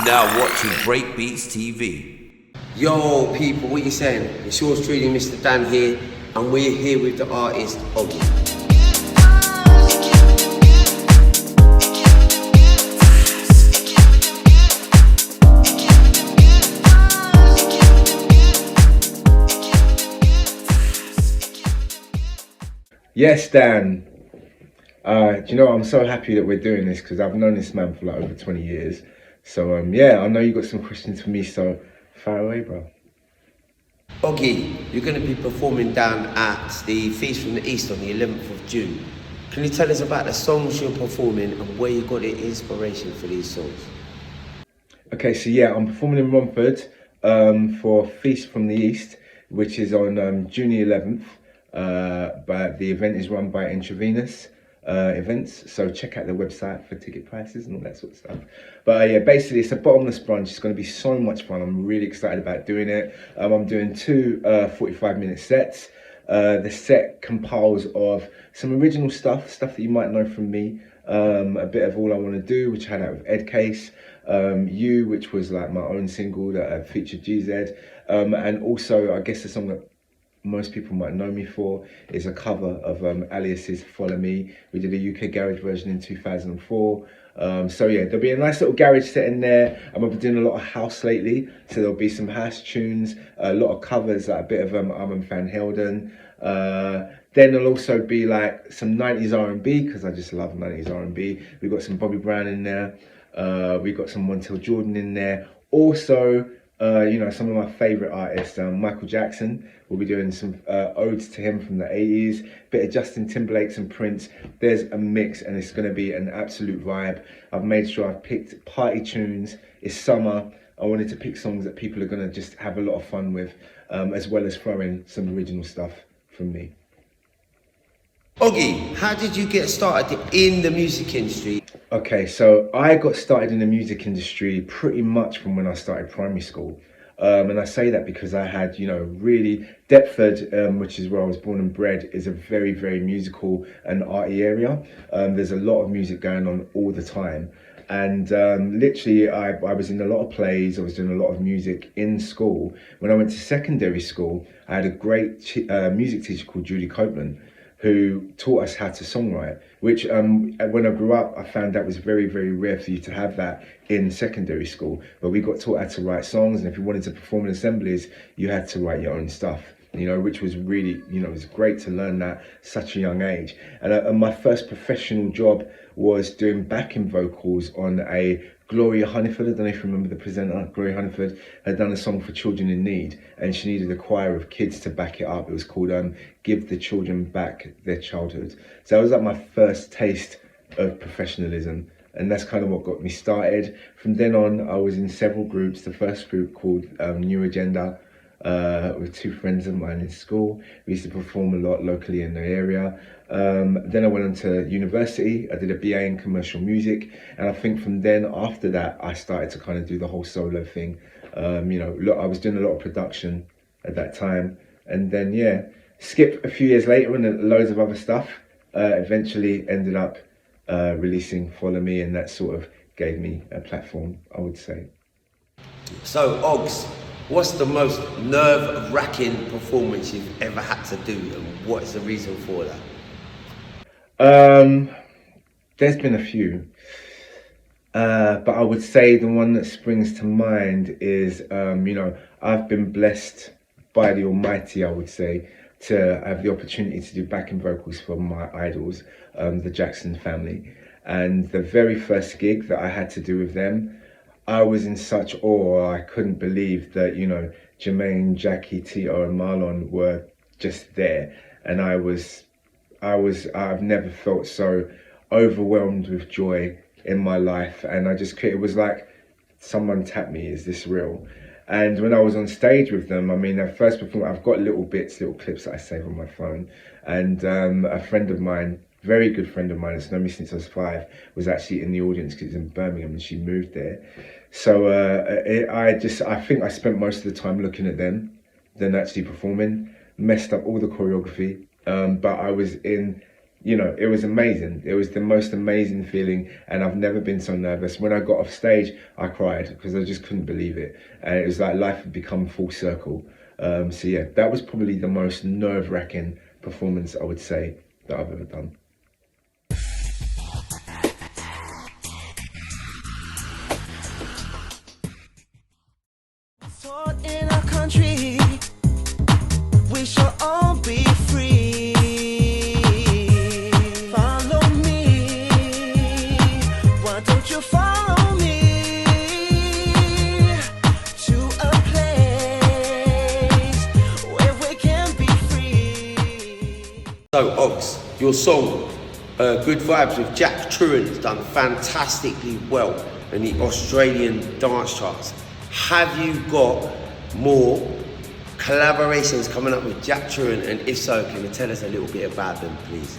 now watching Breakbeats TV. Yo, people, what you saying? It's yours truly, Mr. Dan here, and we're here with the artist, Oggie. Yes, Dan. Do you know, I'm so happy that we're doing this because I've known this man for like over 20 years. So yeah, I know you got some questions for me, so fire away, bro. Oggie, you're going to be performing down at the Feast from the East on the 11th of June. Can you tell us about the songs you're performing and where you got the inspiration for these songs? Okay, so yeah, I'm performing in Romford for Feast from the East, which is on June the 11th. But the event is run by Intravenous Events, so check out their website for ticket prices and all that sort of stuff. But yeah, basically it's a bottomless brunch. It's going to be so much fun. I'm really excited about doing it. I'm doing two 45-minute sets. The set compiles of some original stuff that you might know from me, a bit of All I Want to Do, which I had out with Ed Case, You, which was like my own single that featured GZ, and also I guess the song that most people might know me for is a cover of Alias's Follow Me. We did a UK garage version in 2004. So yeah, there'll be a nice little garage set in there. I've been doing a lot of house lately, so there'll be some house tunes, a lot of covers, like a bit of Van Helden. Then there'll also be like some 90s R&B, because I just love 90s R&B. We've got some Bobby Brown in there. We've got some Montel Jordan in there. Also, you know, some of my favourite artists, Michael Jackson, we'll be doing some odes to him from the 80s, bit of Justin Timberlake, some Prince. There's a mix and it's going to be an absolute vibe. I've made sure I've picked party tunes. It's summer. I wanted to pick songs that people are going to just have a lot of fun with, as well as throw in some original stuff from me. Oggie, how did you get started in the music industry? Okay, so I got started in the music industry pretty much from when I started primary school. And I say that because I had, you know, really Deptford, which is where I was born and bred, is a very, very musical and arty area. There's a lot of music going on all the time. And literally, I was in a lot of plays, I was doing a lot of music in school. When I went to secondary school, I had a great music teacher called Judy Copeland, who taught us how to songwrite, which when I grew up, I found that was very, very rare for you to have that in secondary school. But we got taught how to write songs, and if you wanted to perform in assemblies, you had to write your own stuff, you know, which was really, you know, it was great to learn that at such a young age. And my first professional job was doing backing vocals on a Gloria Hunniford, I don't know if you remember the presenter. Gloria Hunniford had done a song for children in need, and she needed a choir of kids to back it up. It was called Give the Children Back Their Childhood. So that was like my first taste of professionalism, and that's kind of what got me started. From then on, I was in several groups. The first group called New Agenda, with two friends of mine in school. We used to perform a lot locally in the area. Then I went on to university. I did a BA in commercial music, and I think from then after that I started to kind of do the whole solo thing. You know, look, I was doing a lot of production at that time, and then yeah, skipped a few years later and loads of other stuff. Eventually ended up releasing Follow Me, and that sort of gave me a platform, I would say. So, Oggs, what's the most nerve-wracking performance you've ever had to do, and what is the reason for that? There's been a few, but I would say the one that springs to mind is, you know, I've been blessed by the Almighty, I would say, to have the opportunity to do backing vocals for my idols, the Jackson family. And the very first gig that I had to do with them, I was in such awe. I couldn't believe that, you know, Jermaine, Jackie, Tito and Marlon were just there. And I've never felt so overwhelmed with joy in my life. And it was like someone tapped me, is this real? And when I was on stage with them, I mean, their first performance, I've got little clips that I save on my phone. And a friend of mine, very good friend of mine that's known me since I was 5, was actually in the audience because it's in Birmingham and she moved there. So I think I spent most of the time looking at them than actually performing. Messed up all the choreography, but I was in you know, it was amazing. It was the most amazing feeling, and I've never been so nervous. When I got off stage, I cried because I just couldn't believe it. And it was like life had become full circle. So yeah, that was probably the most nerve-wracking performance, I would say, that I've ever done. In our country, we shall all be free. Follow me, why don't you follow me to a place where we can be free. So, Oggs, your song, Good Vibes with Jack Truant, has done fantastically well in the Australian dance charts. Have you got more collaborations coming up with Jack Truant? And if so, can you tell us a little bit about them, please?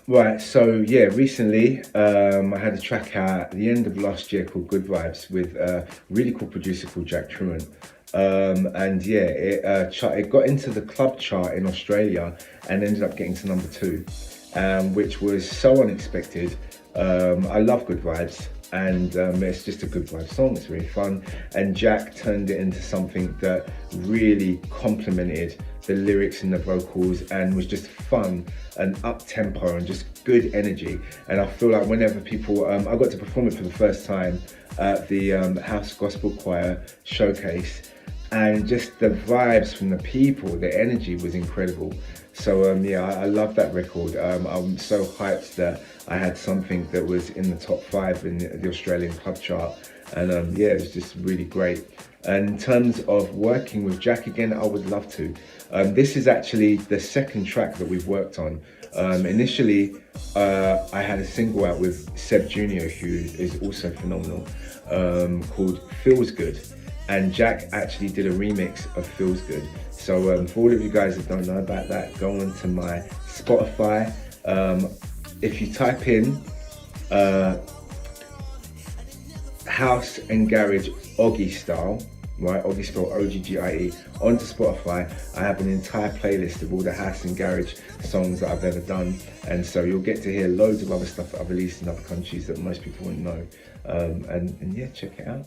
Right, so yeah, recently I had a track out at the end of last year called Good Vibes with a really cool producer called Jack Truant. And yeah, it got into the club chart in Australia and ended up getting to #2, which was so unexpected. I love Good Vibes, and it's just a good vibe song. It's really fun, and Jack turned it into something that really complemented the lyrics and the vocals and was just fun and up-tempo and just good energy. And I feel like whenever people, I got to perform it for the first time at the House Gospel Choir Showcase, and just the vibes from the people, the energy was incredible. So yeah, I love that record. I'm so hyped that I had something that was in the top 5 in the Australian club chart, and yeah, it was just really great. And in terms of working with Jack again, I would love to. This is actually the second track that we've worked on. Initially, I had a single out with Seb Jr., who is also phenomenal, called Feels Good. And Jack actually did a remix of Feels Good. So for all of you guys that don't know about that, go on to my Spotify. If you type in House and Garage Oggie style, right, Oggie spelled O-G-G-I-E, onto Spotify, I have an entire playlist of all the house and garage songs that I've ever done. And so you'll get to hear loads of other stuff that I've released in other countries that most people wouldn't know. And yeah, check it out.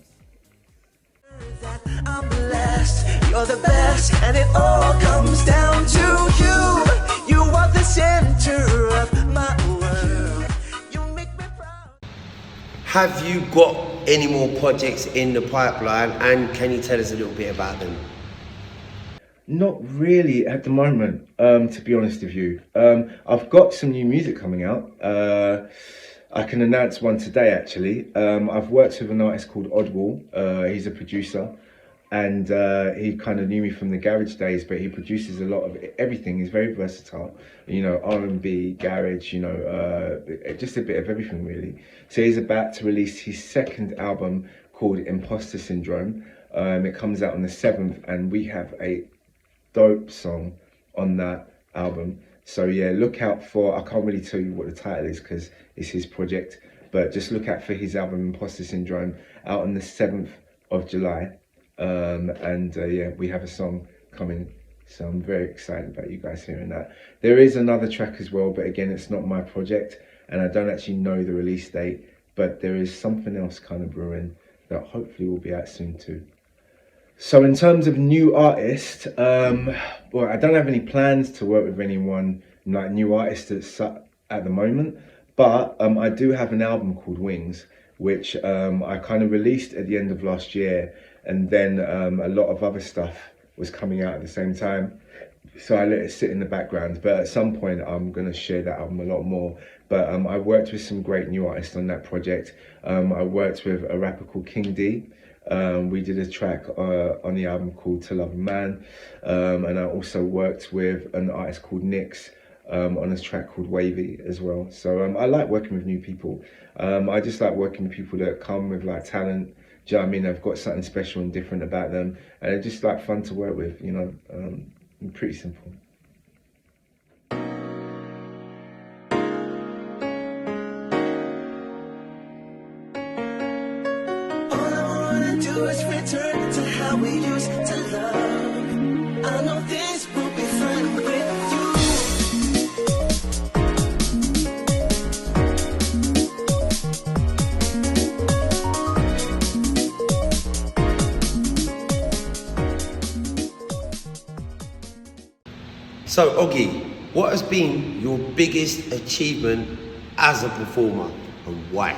I'm blessed, you're the best, and it all comes down to you. You are the center of my world. You make me proud. Have you got any more projects in the pipeline, and can you tell us a little bit about them? Not really at the moment, to be honest with you. I've got some new music coming out. I can announce one today, actually. I've worked with an artist called Oddwall. He's a producer, and he kind of knew me from the garage days, but he produces a lot of everything. He's very versatile, you know, R&B, garage, you know, just a bit of everything, really. So he's about to release his second album called Imposter Syndrome. It comes out on the 7th, and we have a dope song on that album. So yeah, look out for, I can't really tell you what the title is because it's his project, but just look out for his album Imposter Syndrome, out on the 7th of July. Yeah, we have a song coming, so I'm very excited about you guys hearing that. There is another track as well, but again, it's not my project, and I don't actually know the release date, but there is something else kind of brewing that hopefully will be out soon too. So in terms of new artists, well, I don't have any plans to work with anyone like new artists at the moment, but I do have an album called Wings, which I kind of released at the end of last year, and then a lot of other stuff was coming out at the same time, so I let it sit in the background. But at some point I'm going to share that album a lot more. But I worked with some great new artists on that project. I worked with a rapper called King D. We did a track on the album called To Love a Man, and I also worked with an artist called Nix on a track called Wavy as well. So I like working with new people. I just like working with people that come with like talent. Do you know what I mean? They've got something special and different about them, and they're just like fun to work with, you know. Pretty simple. Is return to how we used to love. I know this will be fine with you. So Oggie, what has been your biggest achievement as a performer and why?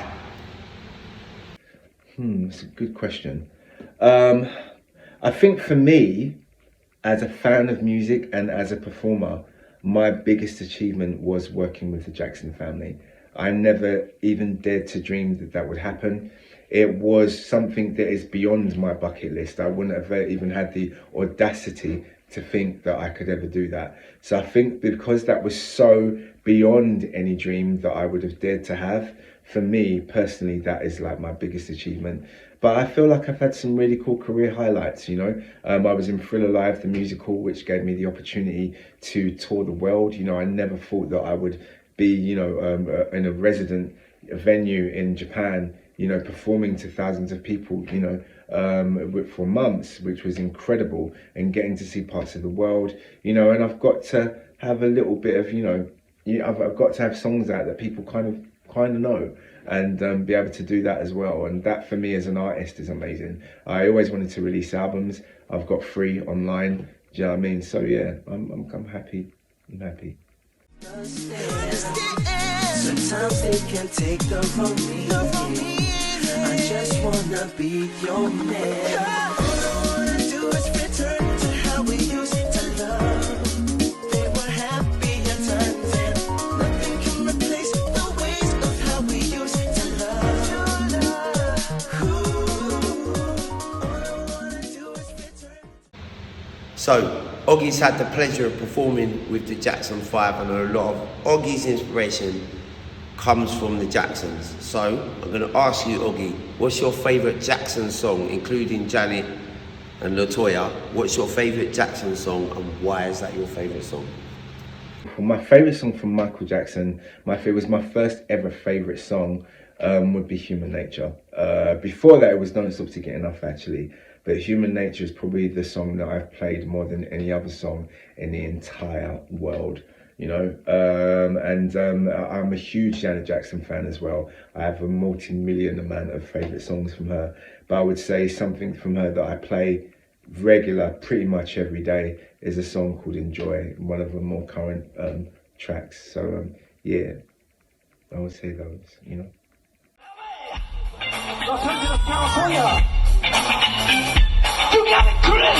That's a good question. I think for me, as a fan of music and as a performer, my biggest achievement was working with the Jackson family. I never even dared to dream that that would happen. It was something that is beyond my bucket list. I wouldn't have even had the audacity to think that I could ever do that. So I think because that was so beyond any dream that I would have dared to have, for me personally, that is like my biggest achievement. But I feel like I've had some really cool career highlights, you know. I was in Thriller Live, the musical, which gave me the opportunity to tour the world. You know, I never thought that I would be, you know, in a resident venue in Japan, you know, performing to thousands of people, you know, for months, which was incredible, and getting to see parts of the world, you know. And I've got to have a little bit of, you know, I've got to have songs out that people kind of know, and be able to do that as well. And that for me as an artist is amazing. I always wanted to release albums. I've got 3 online. Do you know what I mean? So yeah, I'm happy. I'm happy. Sometimes they can take the wrong me. I just wanna be your man. All I wanna do is return to how we used to love. They were happier times and nothing can replace the ways of how we used to love. Ooh, all I wanna do is return. So Oggie's had the pleasure of performing with the Jackson 5, and a lot of Oggie's inspiration comes from the Jacksons. So I'm going to ask you, Oggie, what's your favourite Jackson song, including Janet and LaToya? What's your favourite Jackson song, and why is that your favourite song? Well, my favourite song from Michael Jackson, it was my first ever favourite song, would be Human Nature. Before that, it was Don't Stop to Get Enough, actually. But Human Nature is probably the song that I've played more than any other song in the entire world, you know. I'm a huge Janet Jackson fan as well. I have a multi-million amount of favourite songs from her. But I would say something from her that I play regular, pretty much every day, is a song called Enjoy, one of her more current tracks. So yeah, I would say those, you know. Los Angeles, California. You got it, Chris.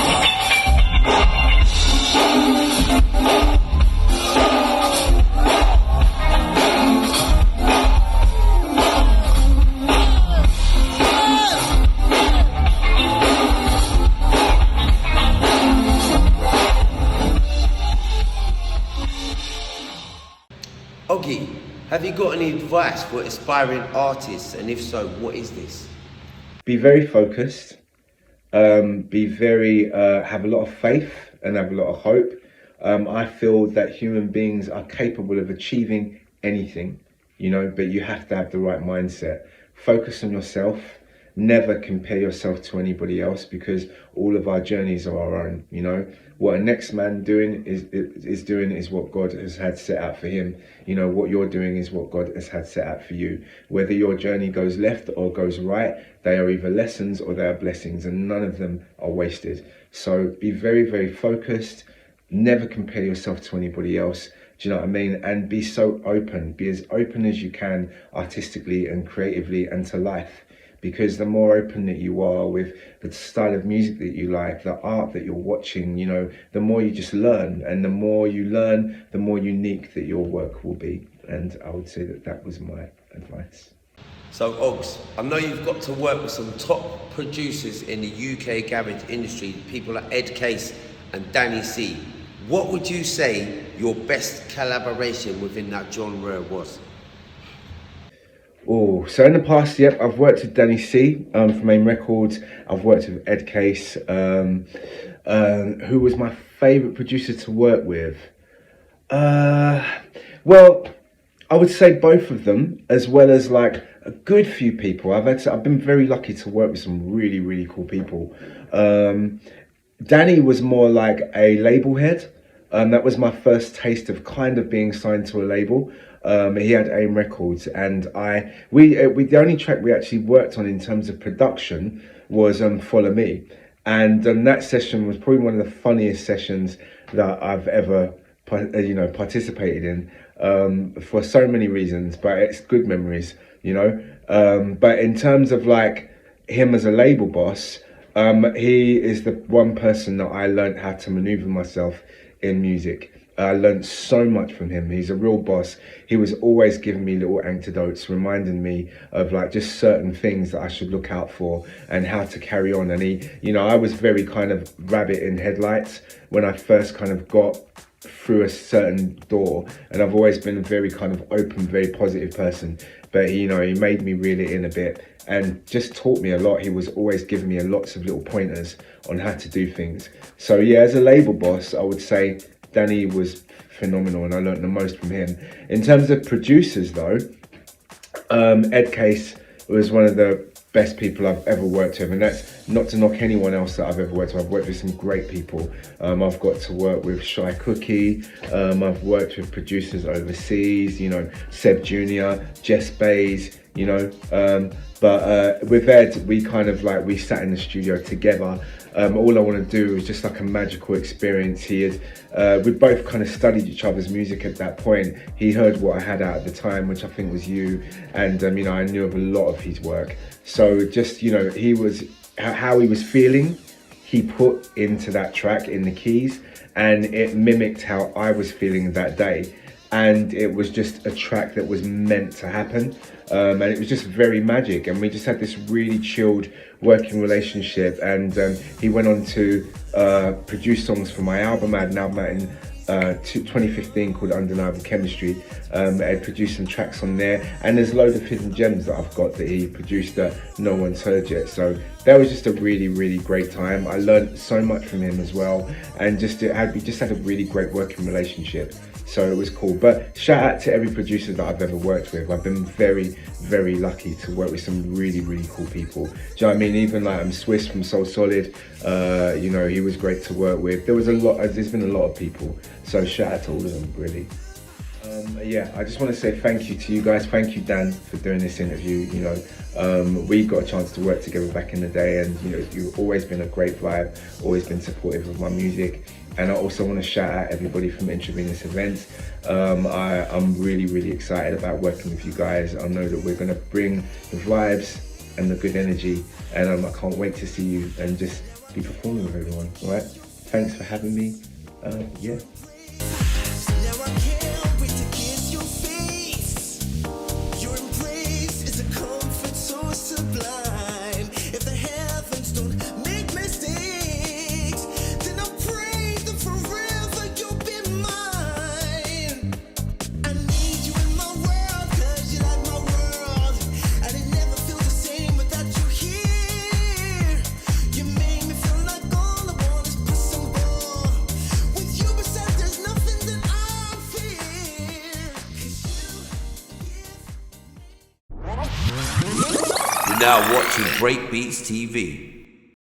Oggie, have you got any advice for aspiring artists, and if so, what is this? Be very focused, be very, have a lot of faith and have a lot of hope. I feel that human beings are capable of achieving anything, you know, but you have to have the right mindset. Focus on yourself. Never compare yourself to anybody else, because all of our journeys are our own, you know. What a next man is doing is what God has had set out for him. You know, what you're doing is what God has had set out for you. Whether your journey goes left or goes right, they are either lessons or they are blessings, and none of them are wasted. So be very, very focused. Never compare yourself to anybody else. Do you know what I mean? And be so open. Be as open as you can, artistically and creatively, and to life. Because the more open that you are with the style of music that you like, the art that you're watching, you know, the more you just learn. And the more you learn, the more unique that your work will be. And I would say that that was my advice. So Oggs, I know you've got to work with some top producers in the UK garage industry, people like Ed Case and Danny C. What would you say your best collaboration within that genre was? Oh, so in the past, yep, I've worked with Danny C from AIM Records. I've worked with Ed Case, who was my favourite producer to work with. Well, I would say both of them, as well as like a good few people. I've been very lucky to work with some really, really cool people. Danny was more like a label head. That was my first taste of kind of being signed to a label. He had AIM Records, and the only track we actually worked on in terms of production was Follow Me, and that session was probably one of the funniest sessions that I've ever participated in for so many reasons, but it's good memories, you know. But in terms of like him as a label boss, he is the one person that I learned how to maneuver myself in music. I learned so much from him. He's a real boss. He was always giving me little antidotes, reminding me of like just certain things that I should look out for and how to carry on. And he, you know, I was very kind of rabbit in headlights when I first kind of got through a certain door, and I've always been a very kind of open, very positive person. But you know, he made me reel it in a bit and just taught me a lot. He was always giving me lots of little pointers on how to do things. So yeah, as a label boss, I would say Danny was phenomenal, and I learned the most from him. In terms of producers though, Ed Case was one of the best people I've ever worked with, and that's not to knock anyone else that I've ever worked with. I've worked with some great people. I've got to work with Shy Cookie, I've worked with producers overseas, you know, Seb Jr., Jess Bays, you know, but with Ed, we kind of like, we sat in the studio together. All I want to do was just like a magical experience. We both kind of studied each other's music at that point. He heard what I had out at the time, which I think was You, and you know, I knew of a lot of his work. So just, you know, how he was feeling, he put into that track in the keys, and it mimicked how I was feeling that day. And it was just a track that was meant to happen, and it was just very magic, and we just had this really chilled working relationship. And he went on to produce songs for my album. I had an album out in 2015 called Undeniable Chemistry. I produced some tracks on there, and there's a load of hidden gems that I've got that he produced that no one's heard yet. So that was just a really, really great time. I learned so much from him as well, and we just had a really great working relationship. So it was cool. But shout out to every producer that I've ever worked with. I've been very, very lucky to work with some really, really cool people. Do you know what I mean? Even like Swiss from Soul Solid, you know, he was great to work with. There's been a lot of people. So shout out to all of them, really. Yeah, I just want to say thank you to you guys. Thank you, Dan, for doing this interview. You know, we got a chance to work together back in the day, and you know, you've always been a great vibe, always been supportive of my music. And I also want to shout out everybody from Intravenous Events. I'm really, really excited about working with you guys. I know that we're going to bring the vibes and the good energy, and I can't wait to see you and just be performing with everyone. All right? Thanks for having me. Yeah. Now watching BreakbeatzTV.